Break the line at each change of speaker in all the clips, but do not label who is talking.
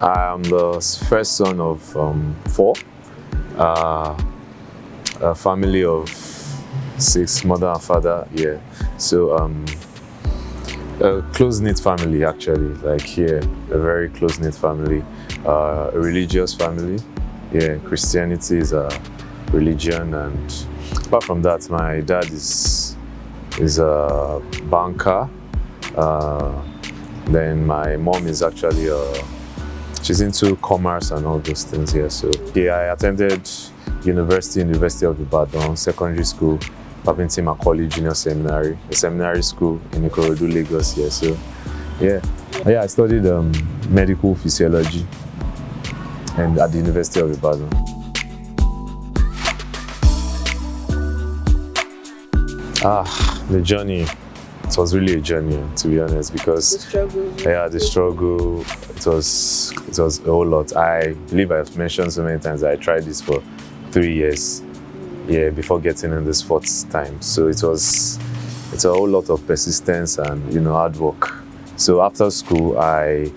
I'm the first son of four, a family of six, mother and father. Yeah, so a close-knit family actually. Like here, a very close-knit family, a religious family. Yeah, Christianity is a religion, and apart from that, my dad is a banker. Then my mom is actually she's into commerce and all those things here. So yeah, I attended University of Ibadan, secondary school, Papinti Macaulay Junior Seminary, a seminary school in Ikorodu, Lagos here. So yeah, I studied medical physiology and at the University of Ibadan. The journey. It was really a journey, to be honest, because the struggle. It was a whole lot. I believe I've mentioned so many times that I tried this for 3 years, before getting in this fourth time. So it's a whole lot of persistence and hard work. So after school, I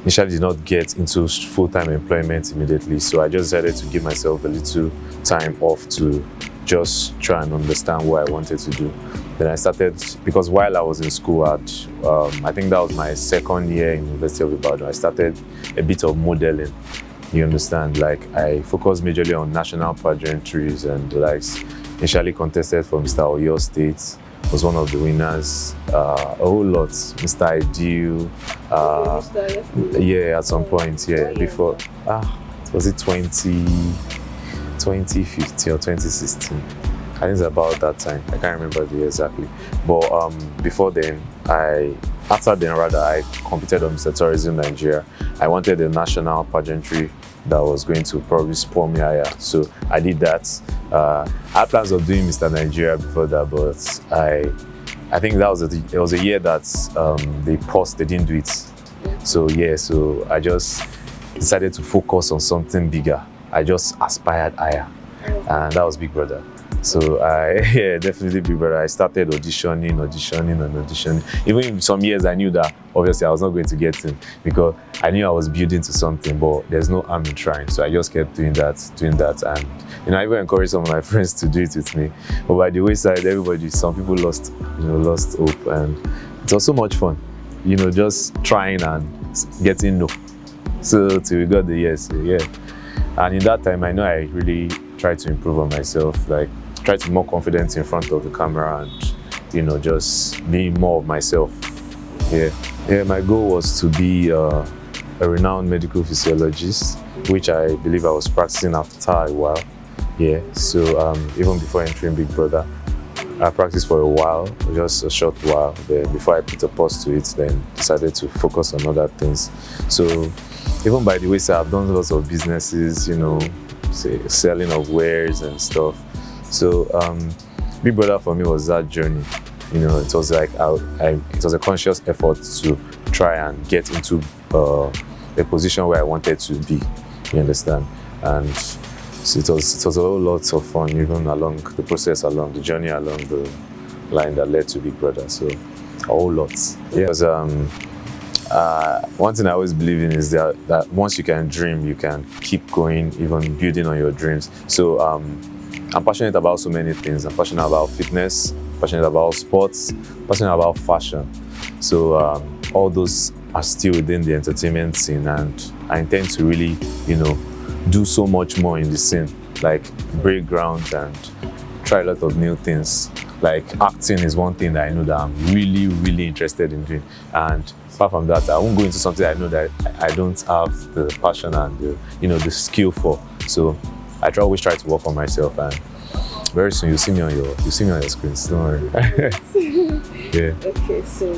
initially did not get into full-time employment immediately. So I just decided to give myself a little time off to just try and understand what I wanted to do. Then I started, because while I was in school at, I think that was my second year in University of Ibadan, I started a bit of modeling. You understand? Like I focused majorly on national pageantries and like initially contested for Mr. Oyo State, was one of the winners, a whole lot, Mr. Ideal, at some point, before, was it 2015 or 2016? I think it's about that time. I can't remember the year exactly. But before then, I competed on Mr. Tourism Nigeria. I wanted a national pageantry that was going to probably spur me higher. So I did that. I had plans of doing Mr. Nigeria before that, but I think it was a year that they paused, they didn't do it. So so I just decided to focus on something bigger. I just aspired higher, and that was Big Brother. So definitely Big Brother. I started auditioning. Even in some years I knew that obviously I was not going to get in because I knew I was building to something, but there's no harm in trying. So I just kept doing that, and I even encouraged some of my friends to do it with me. But by the wayside, some people lost hope, and it was so much fun, just trying and getting no. So till we got the yes, and in that time I know I really tried to improve on myself, like try to be more confident in front of the camera and just being more of myself. My goal was to be a renowned medical physiologist, which I believe I was practicing after a while. So even before entering Big Brother, I practiced for a while, just a short while. Then before I put a pause to it, then decided to focus on other things. So even by the way, I've done lots of businesses, selling of wares and stuff. So Big Brother for me was that journey. It was like it was a conscious effort to try and get into a position where I wanted to be. You understand? And so it was a whole lot of fun, even along the process, along the journey, along the line that led to Big Brother. So a whole lot. Because one thing I always believe in is that once you can dream, you can keep going, even building on your dreams. So I'm passionate about so many things. I'm passionate about fitness, passionate about sports, passionate about fashion. So all those are still within the entertainment scene, and I intend to really, do so much more in the scene, like break ground and try a lot of new things. Like acting is one thing that I know that I'm really, really interested in doing. And apart from that, I won't go into something I know that I don't have the passion and the skill for. So I always try to work on myself, and very soon you'll see me on your screens. Don't worry.
Okay, so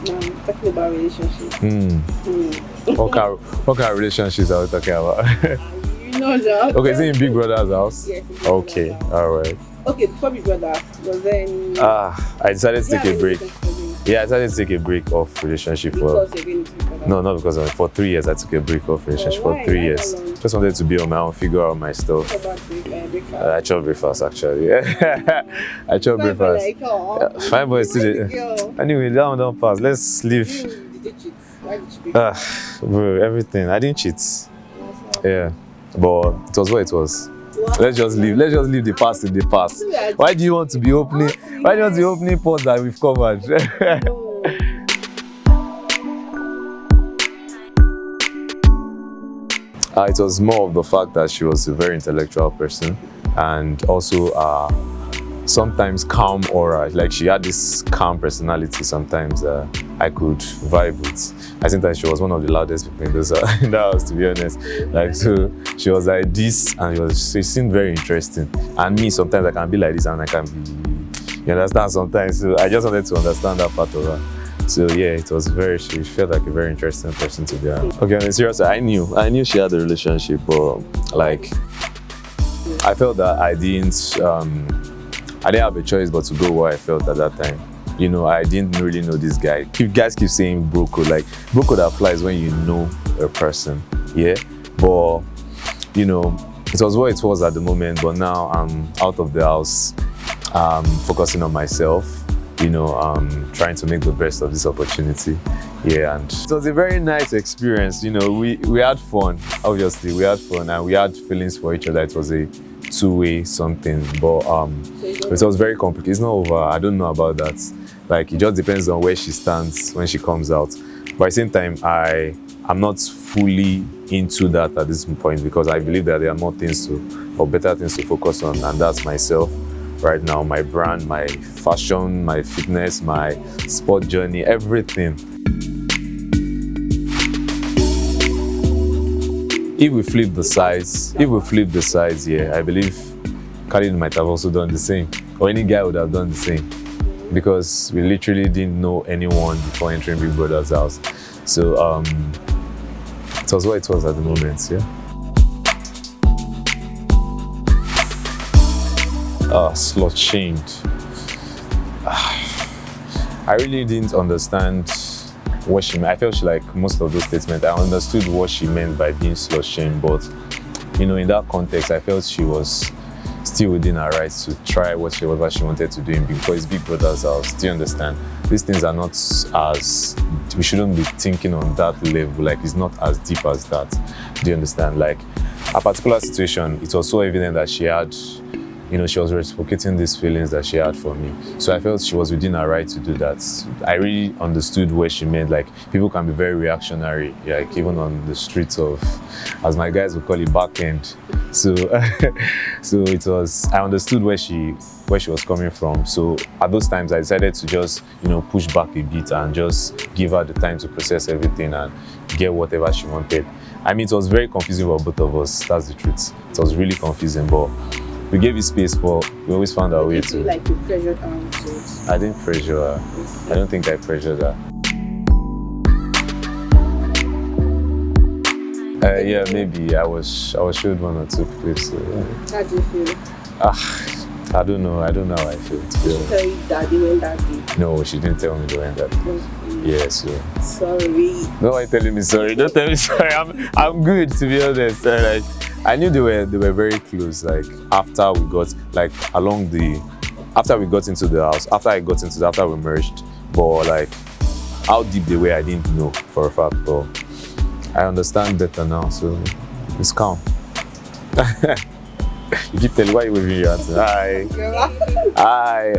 now talking about relationships.
What kind of relationships are we talking about?
That.
Okay, is it in Big Brother's house?
Yes.
Okay, all right.
Okay, before Big Brother, was there any...
I decided to take a break. I decided to take a break off relationship for... No, not because of it. For 3 years, I took a break off relationship for 3 years. Just wanted to be on my own, figure out my stuff.
What about breakfast?
I chop breakfast, actually. I chop breakfast. Fine boy, still. Anyway, that one don't pass. Let's leave.
Did you cheat? Why Why did you break
Bro, everything. I didn't cheat. Yeah, but it was what it was.
What?
Let's just leave the past in the past. Why do you want to be opening? Why do you want to be opening points that we've covered? It was more of the fact that she was a very intellectual person, and also sometimes calm aura. Like, she had this calm personality sometimes I could vibe with. I think that she was one of the loudest people in the house, to be honest. Like, so she was like this, and she seemed very interesting. And me, sometimes I can be like this and I can be, you understand, sometimes. So I just wanted to understand that part of her. So yeah, she felt like a very interesting person to be around. Okay, on a serious side, I knew she had a relationship, but like, I felt that I didn't have a choice but to go where I felt at that time. You know, I didn't really know this guy. Guys keep saying bro code. Like, bro code applies when you know a person, yeah? But, you know, it was what it was at the moment, but now I'm out of the house, focusing on myself, you know, trying to make the best of this opportunity. Yeah, and it was a very nice experience. You know, we had fun, obviously. We had fun and we had feelings for each other. It was a two-way something, but it was very complicated. It's not over. I don't know about that. Like, it just depends on where she stands when she comes out. But at the same time, I'm not fully into that at this point, because I believe that there are more things or better things to focus on, and that's myself right now, my brand, my fashion, my fitness, my sport journey, everything. If we flip the sides, yeah, I believe Khalid might have also done the same, or any guy would have done the same, because we literally didn't know anyone before entering Big Brother's house. So it was what it was at the moment, yeah. Slut shamed. I really didn't understand what she meant. I felt like most of those statements, I understood what she meant by being slut shamed, but you know, in that context, I felt she was still within her rights to try whatever she wanted to do because Big Brother's house. Do you understand? These things are not as, we shouldn't be thinking on that level. Like, it's not as deep as that. Do you understand? Like, a particular situation, it was so evident that she had, you know, she was reciprocating these feelings that she had for me. So I felt she was within her right to do that. I really understood what she meant. Like, people can be very reactionary, like even on the streets of, as my guys would call it, back end. So, so it was, I understood where she was coming from. So at those times, I decided to just, you know, push back a bit and just give her the time to process everything and get whatever she wanted. I mean, it was very confusing for both of us. That's the truth. It was really confusing, but we gave it space, but we always found our way to.
Like you pressured her into it?
I didn't pressure her. I don't think I pressured her. Yeah, maybe I was showed one or two clips. So, yeah.
How do you feel?
I don't know how I feel, to be honest.
Did she tell you that they went that day?
No, she didn't tell me they went that day.
Okay.
Yeah, so.
Sorry.
No, why telling me sorry? Don't tell me sorry. I'm good, to be honest. Like, I knew they were very close. Like, after we got, like, after we got into the house, after we merged. But like, how deep they were, I didn't know for a fact. But I understand better now, so it's calm. You keep telling, why are you waving your hands? Hi. Hi.